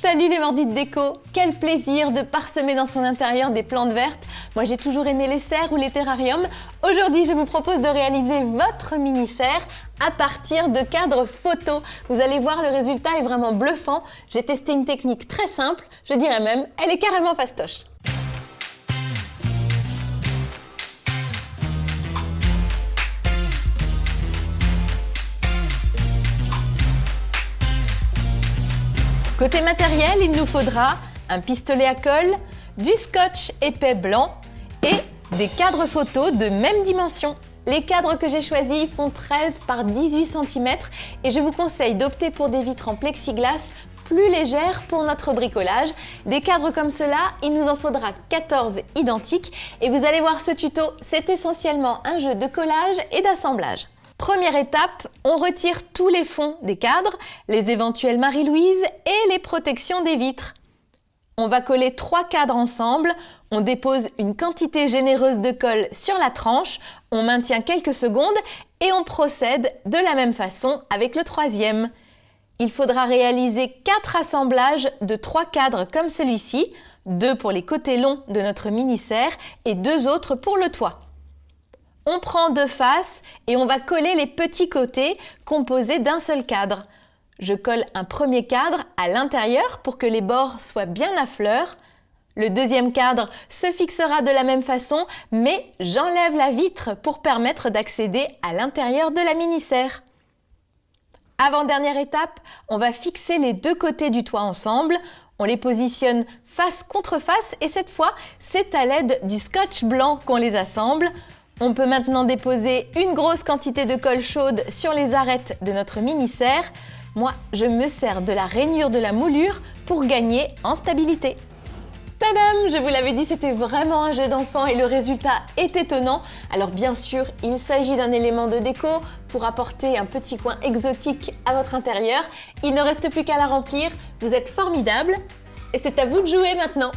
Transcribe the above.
Salut les mordus de déco! Quel plaisir de parsemer dans son intérieur des plantes vertes. Moi j'ai toujours aimé les serres ou les terrariums. Aujourd'hui je vous propose de réaliser votre mini serre à partir de cadres photos. Vous allez voir, le résultat est vraiment bluffant. J'ai testé une technique très simple, je dirais même, elle est carrément fastoche. Côté matériel, il nous faudra un pistolet à colle, du scotch épais blanc et des cadres photos de même dimension. Les cadres que j'ai choisis font 13 par 18 cm et je vous conseille d'opter pour des vitres en plexiglas plus légères pour notre bricolage. Des cadres comme cela, il nous en faudra 14 identiques et vous allez voir, ce tuto, c'est essentiellement un jeu de collage et d'assemblage. Première étape, on retire tous les fonds des cadres, les éventuelles Marie-Louise et les protections des vitres. On va coller 3 cadres ensemble, on dépose une quantité généreuse de colle sur la tranche, on maintient quelques secondes et on procède de la même façon avec le troisième. Il faudra réaliser 4 assemblages de 3 cadres comme celui-ci, 2 pour les côtés longs de notre mini-serre et 2 autres pour le toit. On prend 2 faces et on va coller les petits côtés composés d'un seul cadre. Je colle un premier cadre à l'intérieur pour que les bords soient bien à fleur. Le deuxième cadre se fixera de la même façon, mais j'enlève la vitre pour permettre d'accéder à l'intérieur de la mini-serre. Avant-dernière étape, on va fixer les 2 côtés du toit ensemble. On les positionne face contre face et cette fois, c'est à l'aide du scotch blanc qu'on les assemble. On peut maintenant déposer une grosse quantité de colle chaude sur les arêtes de notre mini-serre. Moi, je me sers de la rainure de la moulure pour gagner en stabilité. Tadam! Je vous l'avais dit, c'était vraiment un jeu d'enfant et le résultat est étonnant. Alors bien sûr, il s'agit d'un élément de déco pour apporter un petit coin exotique à votre intérieur. Il ne reste plus qu'à la remplir. Vous êtes formidables et c'est à vous de jouer maintenant.